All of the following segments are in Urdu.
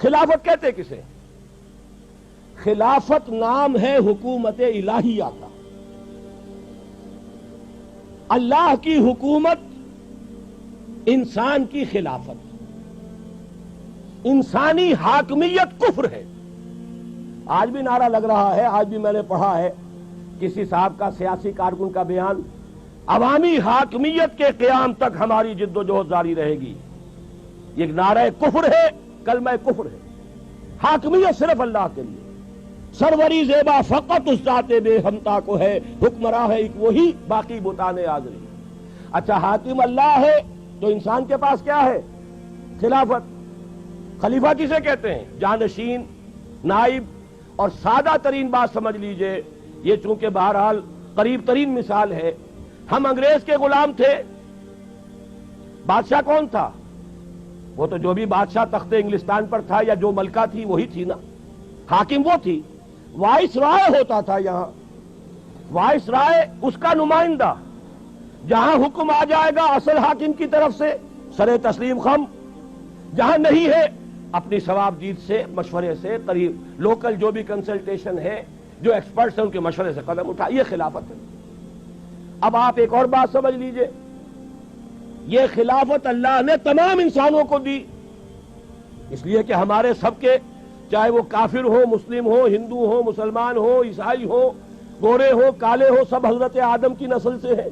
خلافت کہتے کسے؟ خلافت نام ہے حکومت الہیہ کا. اللہ کی حکومت، انسان کی خلافت. انسانی حاکمیت کفر ہے. آج بھی نعرہ لگ رہا ہے، آج بھی میں نے پڑھا ہے کسی صاحب کا، سیاسی کارکن کا بیان، عوامی حاکمیت کے قیام تک ہماری جد و جہد جاری رہے گی. یہ نعرہ کفر ہے، کلمہ کفر ہے. حاکمیت صرف اللہ کے لیے. سروری زیبا فقط اس ذات بے ہمتا کو ہے، حکمراں ہے ایک وہی، باقی بتان آزری. اچھا حاکم اللہ ہے تو انسان کے پاس کیا ہے؟ خلافت. خلیفہ کسے کہتے ہیں؟ جانشین، نائب. اور سادہ ترین بات سمجھ لیجئے، یہ چونکہ بہرحال قریب ترین مثال ہے، ہم انگریز کے غلام تھے. بادشاہ کون تھا؟ وہ تو جو بھی بادشاہ تخت انگلستان پر تھا یا جو ملکہ تھی وہی تھی نا. حاکم وہ تھی. وائس رائے ہوتا تھا یہاں. وائس رائے اس کا نمائندہ. جہاں حکم آ جائے گا اصل حاکم کی طرف سے سر تسلیم خم، جہاں نہیں ہے اپنی ثواب دید سے، مشورے سے، قریب لوکل جو بھی کنسلٹیشن ہے، جو ایکسپرٹس ہیں ان کے مشورے سے قدم اٹھا. یہ خلافت ہے. اب آپ ایک اور بات سمجھ لیجئے، یہ خلافت اللہ نے تمام انسانوں کو دی، اس لیے کہ ہمارے سب کے، چاہے وہ کافر ہو، مسلم ہو، ہندو ہو، مسلمان ہو، عیسائی ہو، گورے ہو، کالے ہو، سب حضرت آدم کی نسل سے ہیں.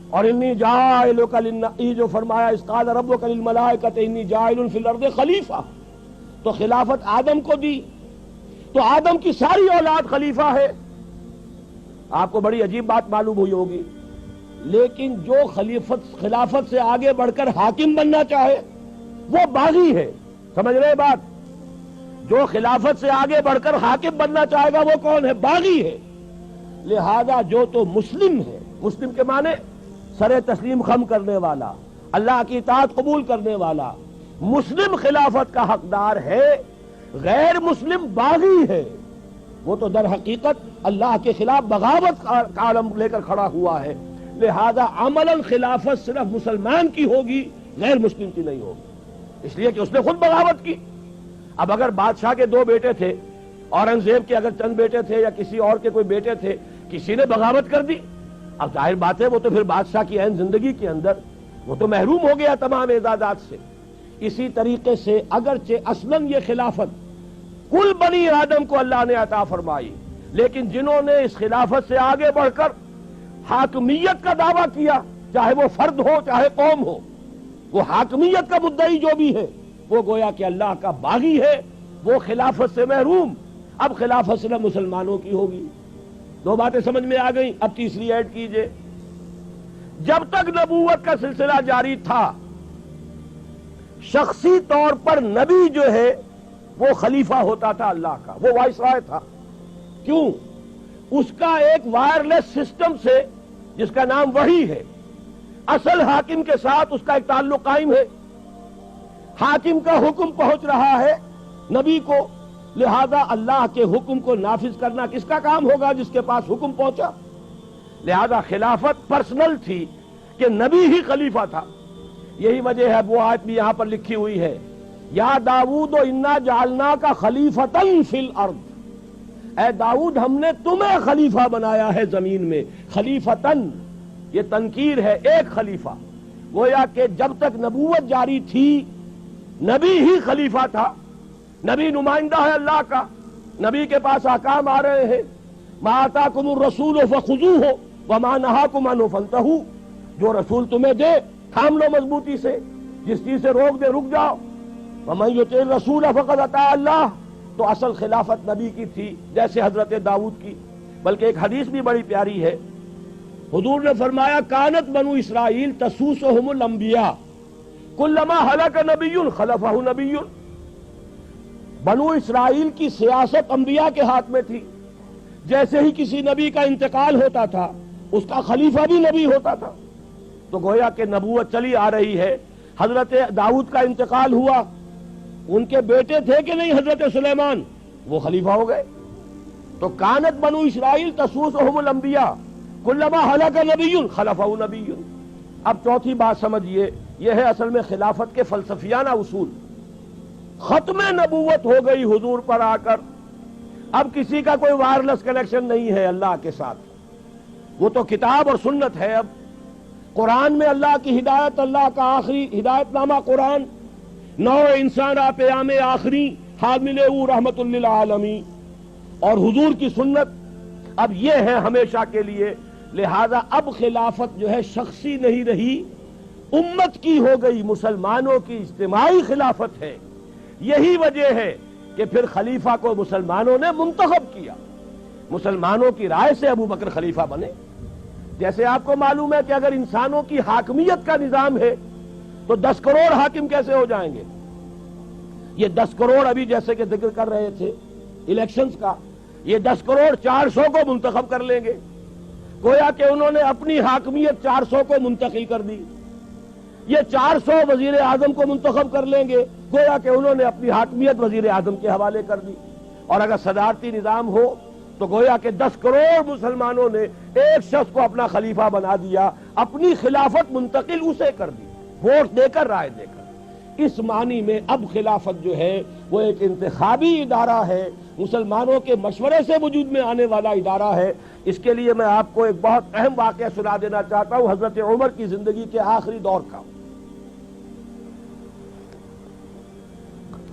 اور انی جاعلک یہ جو فرمایا اذ قال ربک للملائکۃ انی جاعل فی الارض خلیفہ، تو خلافت آدم کو دی. تو آدم کی ساری اولاد خلیفہ ہے. آپ کو بڑی عجیب بات معلوم ہوئی ہوگی، لیکن جو خلافت سے آگے بڑھ کر حاکم بننا چاہے وہ باغی ہے. سمجھ رہے بات؟ جو خلافت سے آگے بڑھ کر حاکم بننا چاہے گا وہ کون ہے؟ باغی ہے. لہذا جو تو مسلم ہے، مسلم کے معنی سر تسلیم خم کرنے والا، اللہ کی اطاعت قبول کرنے والا، مسلم خلافت کا حقدار ہے. غیر مسلم باغی ہے. وہ تو در حقیقت اللہ کے خلاف بغاوت کا علم لے کر کھڑا ہوا ہے. لہذا عملاً خلافت صرف مسلمان کی ہوگی، غیر مسلم کی نہیں ہوگی، اس لیے کہ اس نے خود بغاوت کی. اب اگر بادشاہ کے 2 بیٹے تھے، اورنگزیب کے اگر چند بیٹے تھے یا کسی اور کے کوئی بیٹے تھے، کسی نے بغاوت کر دی، اب ظاہر بات ہے وہ تو پھر بادشاہ کی عین زندگی کے اندر وہ تو محروم ہو گیا تمام اعزازات سے. اسی طریقے سے اگرچہ اصلاً یہ خلافت کل بنی آدم کو اللہ نے عطا فرمائی، لیکن جنہوں نے اس خلافت سے آگے بڑھ کر حاکمیت کا دعویٰ کیا، چاہے وہ فرد ہو چاہے قوم ہو، وہ حاکمیت کا مدعی جو بھی ہے وہ گویا کہ اللہ کا باغی ہے، وہ خلافت سے محروم. اب خلافت صرف مسلمانوں کی ہوگی. 2 باتیں سمجھ میں آ گئیں. اب تیسری ایڈ کیجئے. جب تک نبوت کا سلسلہ جاری تھا، شخصی طور پر نبی جو ہے وہ خلیفہ ہوتا تھا اللہ کا، وہ وائس رائے تھا. کیوں؟ اس کا ایک وائرلیس سسٹم سے جس کا نام وحی ہے، اصل حاکم کے ساتھ اس کا ایک تعلق قائم ہے. حاکم کا حکم پہنچ رہا ہے نبی کو، لہذا اللہ کے حکم کو نافذ کرنا کس کا کام ہوگا؟ جس کے پاس حکم پہنچا. لہذا خلافت پرسنل تھی کہ نبی ہی خلیفہ تھا. یہی وجہ ہے وہ آیت بھی یہاں پر لکھی ہوئی ہے، یا داؤد انا جعلناک خلیفۃ فی الارض. اے داؤد ہم نے تمہیں خلیفہ بنایا ہے زمین میں. خلیفتن یہ تنکیر ہے، ایک خلیفہ. گویا کہ جب تک نبوت جاری تھی نبی ہی خلیفہ تھا. نبی نمائندہ ہے اللہ کا، نبی کے پاس احکام آ رہے ہیں. ما آتاکم الرسول فخذوہ وما نہاکم عنہ فانتہوا. جو رسول تمہیں دے تھام لو مضبوطی سے، جس چیز سے روک دے رک جاؤ. ومن یطع الرسول فقد اطاع اللہ. تو اصل خلافت نبی کی تھی جیسے حضرت داؤد کی. بلکہ ایک حدیث بھی بڑی پیاری ہے، حضور نے فرمایا کانت بنو اسرائیل تسوسہم الانبیاء کلما ہلک نبی خلفہ نبی. بنو اسرائیل کی سیاست انبیاء کے ہاتھ میں تھی. جیسے ہی کسی نبی کا انتقال ہوتا تھا اس کا خلیفہ بھی نبی ہوتا تھا. تو گویا کہ نبوت چلی آ رہی ہے. حضرت داؤد کا انتقال ہوا، ان کے بیٹے تھے کہ نہیں حضرت سلیمان، وہ خلیفہ ہو گئے. تو کانت بنو اسرائیل تسوسہم الانبیاء کلما ہلک نبی خلفہ نبی. اب چوتھی بات سمجھیے، یہ ہے اصل میں خلافت کے فلسفیانہ اصول. ختم نبوت ہو گئی حضور پر آ کر. اب کسی کا کوئی وائرلیس کنیکشن نہیں ہے اللہ کے ساتھ, وہ تو کتاب اور سنت ہے. اب قرآن میں اللہ کی ہدایت, اللہ کا آخری ہدایت نامہ قرآن, نو انسان پیام آخری حامل او رحمت للعالمین, اور حضور کی سنت اب یہ ہے ہمیشہ کے لیے. لہذا اب خلافت جو ہے شخصی نہیں رہی, امت کی ہو گئی, مسلمانوں کی اجتماعی خلافت ہے. یہی وجہ ہے کہ پھر خلیفہ کو مسلمانوں نے منتخب کیا, مسلمانوں کی رائے سے ابو بکر خلیفہ بنے. جیسے آپ کو معلوم ہے کہ اگر انسانوں کی حاکمیت کا نظام ہے تو 10 کروڑ حاکم کیسے ہو جائیں گے؟ یہ 10 کروڑ ابھی جیسے کہ ذکر کر رہے تھے الیکشنز کا, یہ 10 کروڑ 400 کو منتخب کر لیں گے. گویا کہ انہوں نے اپنی حاکمیت 400 کو منتقل کر دی. یہ 400 وزیر اعظم کو منتخب کر لیں گے, گویا کہ انہوں نے اپنی حاکمیت وزیر اعظم کے حوالے کر دی. اور اگر صدارتی نظام ہو تو گویا کہ 10 کروڑ مسلمانوں نے ایک شخص کو اپنا خلیفہ بنا دیا, اپنی خلافت منتقل اسے کر دی, ووٹ دے کر, رائے دے کر. اس معنی میں اب خلافت جو ہے وہ ایک انتخابی ادارہ ہے, مسلمانوں کے مشورے سے وجود میں آنے والا ادارہ ہے. اس کے لیے میں آپ کو ایک بہت اہم واقعہ سنا دینا چاہتا ہوں حضرت عمر کی زندگی کے آخری دور کا.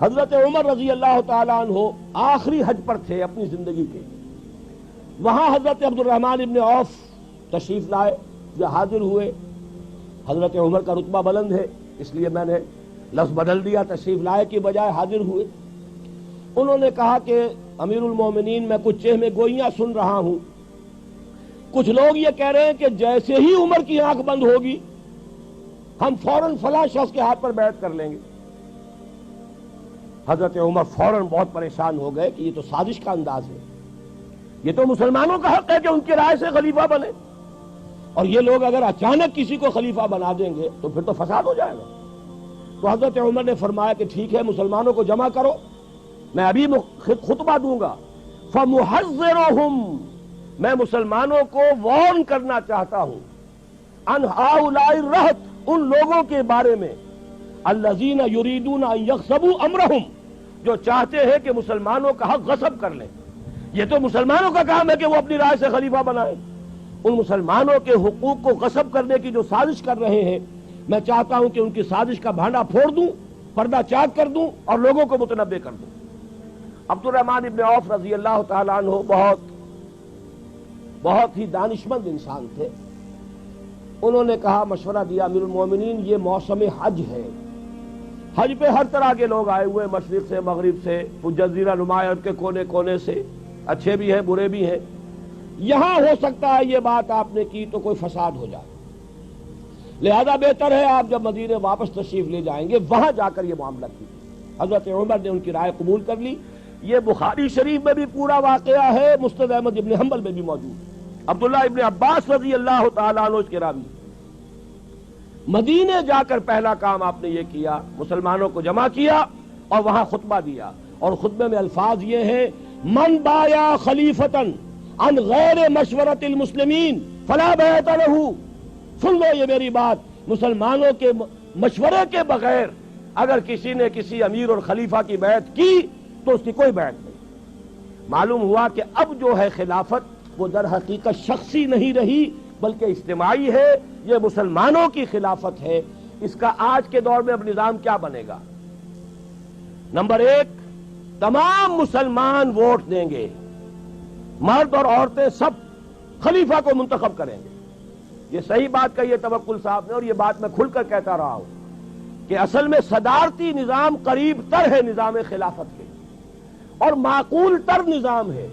حضرت عمر رضی اللہ تعالیٰ عنہ آخری حج پر تھے اپنی زندگی کے. وہاں حضرت عبد الرحمن ابن عوف تشریف لائے, جو حاضر ہوئے. حضرت عمر کا رتبہ بلند ہے اس لیے میں نے لفظ بدل دیا, تشریف لائے کی بجائے حاضر ہوئے. انہوں نے کہا کہ امیر المومنین میں کچھ چہمے گوئیاں سن رہا ہوں, کچھ لوگ یہ کہہ رہے ہیں کہ جیسے ہی عمر کی آنکھ بند ہوگی ہم فوراً فلاں شخص کے ہاتھ پر بیعت کر لیں گے. حضرت عمر فوراً بہت پریشان ہو گئے کہ یہ تو سازش کا انداز ہے, یہ تو مسلمانوں کا حق ہے کہ ان کی رائے سے خلیفہ بنے, اور یہ لوگ اگر اچانک کسی کو خلیفہ بنا دیں گے تو پھر تو فساد ہو جائے گا. تو حضرت عمر نے فرمایا کہ ٹھیک ہے, مسلمانوں کو جمع کرو, میں ابھی خطبہ دوں گا. فَمُحَذِّرُهُمْ, میں مسلمانوں کو وارن کرنا چاہتا ہوں, ان ہؤلاء الرہط, ان لوگوں کے بارے میں, الذین یریدون ان یغصبوا امرہم, جو چاہتے ہیں کہ مسلمانوں کا حق غصب کر لیں. یہ تو مسلمانوں کا کام ہے کہ وہ اپنی رائے سے خلیفہ بنائیں. ان مسلمانوں کے حقوق کو غصب کرنے کی جو سازش کر رہے ہیں, میں چاہتا ہوں کہ ان کی سازش کا بھانڈا پھوڑ دوں, پردہ چاک کر دوں اور لوگوں کو متنبع کر دوں. عبد الرحمن ابن عوف رضی اللہ تعالیٰ عنہ بہت ہی دانشمند انسان تھے. انہوں نے کہا, مشورہ دیا, امیر المومنین یہ موسم حج ہے, حج پہ ہر طرح کے لوگ آئے ہوئے, مشرق سے, مغرب سے, جزیرہ نما کے کونے کونے سے, اچھے بھی ہیں برے بھی ہیں. یہاں ہو سکتا ہے یہ بات آپ نے کی تو کوئی فساد ہو جائے, لہذا بہتر ہے آپ جب مدینے واپس تشریف لے جائیں گے وہاں جا کر یہ معاملہ کیجیے. حضرت عمر نے ان کی رائے قبول کر لی. یہ بخاری شریف میں بھی پورا واقعہ ہے, مسند احمد ابن حنبل میں بھی موجود. عبداللہ ابن عباس رضی اللہ تعالیٰ عنہ اس کے راوی. مدینے جا کر پہلا کام آپ نے یہ کیا, مسلمانوں کو جمع کیا اور وہاں خطبہ دیا, اور خطبے میں الفاظ یہ ہیں, من بایا خلیفتن عن غیر مشورت المسلمین فلا بیعت لہ. سن لو یہ میری بات, مسلمانوں کے مشورے کے بغیر اگر کسی نے کسی امیر اور خلیفہ کی بیعت کی تو اس کی کوئی بیعت نہیں. معلوم ہوا کہ اب جو ہے خلافت وہ در حقیقت شخصی نہیں رہی بلکہ اجتماعی ہے, یہ مسلمانوں کی خلافت ہے. اس کا آج کے دور میں اب نظام کیا بنے گا؟ نمبر 1, تمام مسلمان ووٹ دیں گے, مرد اور عورتیں سب خلیفہ کو منتخب کریں گے. یہ صحیح بات کہی ہے توکل صاحب نے, اور یہ بات میں کھل کر کہتا رہا ہوں کہ اصل میں صدارتی نظام قریب تر ہے نظام خلافت کے, اور معقول تر نظام ہے.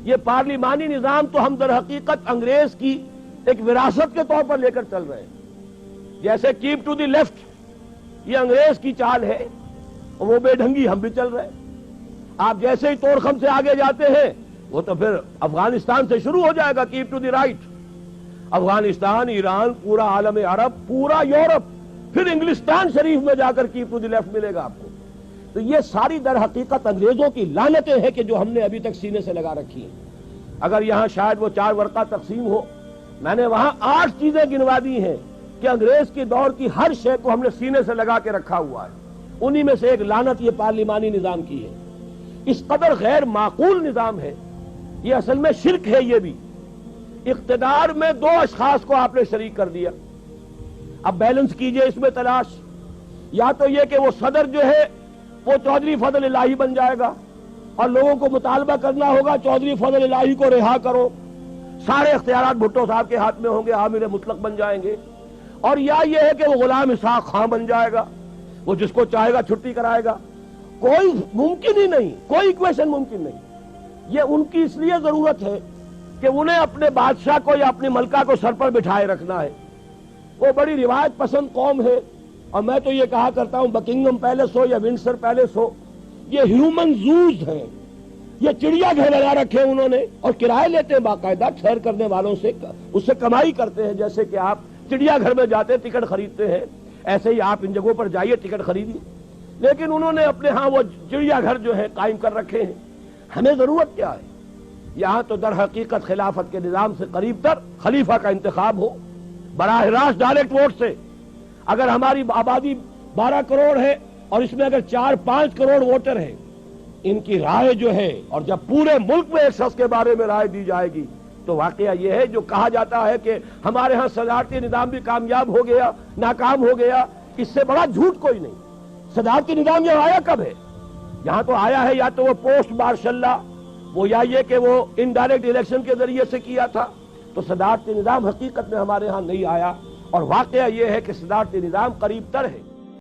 یہ پارلیمانی نظام تو ہم در حقیقت انگریز کی ایک وراثت کے طور پر لے کر چل رہے ہیں. جیسے کیپ ٹو دی لیفٹ یہ انگریز کی چال ہے, اور وہ بے ڈھنگی ہم بھی چل رہے ہیں. آپ جیسے ہی توڑ خم سے آگے جاتے ہیں وہ تو پھر افغانستان سے شروع ہو جائے گا keep to the right. Afghanistan, Iran, پورا عالم عرب, پورا یورپ, پھر انگلستان شریف میں جا کر کیپ ٹو دی لیفٹ ملے گا آپ کو. تو یہ ساری در حقیقت انگریزوں کی لعنتیں ہیں کہ جو ہم نے ابھی تک سینے سے لگا رکھی ہیں. اگر یہاں شاید وہ 4 ورقہ تقسیم ہو, میں نے وہاں 8 چیزیں گنوا دی ہیں کہ انگریز کے دور کی ہر شے کو ہم نے سینے سے لگا کے رکھا ہوا ہے. انہی میں سے ایک لعنت یہ پارلیمانی نظام کی ہے. اس قدر غیر معقول نظام ہے یہ، اصل میں شرک ہے یہ بھی. اقتدار میں دو اشخاص کو آپ نے شریک کر دیا. اب بیلنس کیجئے اس میں تلاش. یا تو یہ کہ وہ صدر جو ہے وہ چودھری فضل الہی بن جائے گا اور لوگوں کو مطالبہ کرنا ہوگا چودھری فضل الہی کو رہا کرو، سارے اختیارات بھٹو صاحب کے ہاتھ میں ہوں گے، عامر مطلق بن جائیں گے. اور یا یہ ہے کہ وہ غلام اسحاق خان بن جائے گا، وہ جس کو چاہے گا چھٹی کرائے گا. کوئی ممکن ہی نہیں، کوئی ایکویشن ممکن نہیں. یہ ان کی اس لیے ضرورت ہے کہ انہیں اپنے بادشاہ کو یا اپنی ملکہ کو سر پر بٹھائے رکھنا ہے. وہ بڑی روایت پسند قوم ہے، اور میں تو یہ کہا کرتا ہوں بکنگم پیلس ہو یا ونڈسر پیلس ہو، یہ ہیومن زوز ہیں. یہ چڑیا گھر لگا رکھے انہوں نے، اور کرائے لیتے ہیں باقاعدہ سیر کرنے والوں سے، اس سے کمائی کرتے ہیں. جیسے کہ آپ چڑیا گھر میں جاتے ٹکٹ خریدتے ہیں، ایسے ہی آپ ان جگہوں پر جائیے ٹکٹ خریدیے. لیکن انہوں نے اپنے ہاں وہ چڑیا گھر جو ہے قائم کر رکھے ہیں. ہمیں ضرورت کیا ہے؟ یہاں تو در حقیقت خلافت کے نظام سے قریب تر خلیفہ کا انتخاب ہو براہ راست ڈائریکٹ ووٹ سے. اگر ہماری آبادی 12 کروڑ ہے اور اس میں اگر 4-5 کروڑ ووٹر ہیں، ان کی رائے جو ہے، اور جب پورے ملک میں ایک شخص کے بارے میں رائے دی جائے گی تو واقعہ یہ ہے جو کہا جاتا ہے کہ ہمارے ہاں صدارتی نظام بھی کامیاب ہو گیا، ناکام ہو گیا، اس سے بڑا جھوٹ کوئی نہیں. صدارتی نظام یہ آیا کب ہے؟ یہاں تو آیا ہے یا تو وہ پوسٹ مارشل لا، وہ یا یہ کہ وہ انڈائریکٹ الیکشن کے ذریعے سے کیا تھا. تو صدارتی نظام حقیقت میں ہمارے ہاں نہیں آیا، اور واقعہ یہ ہے کہ صدارتی نظام قریب تر ہے.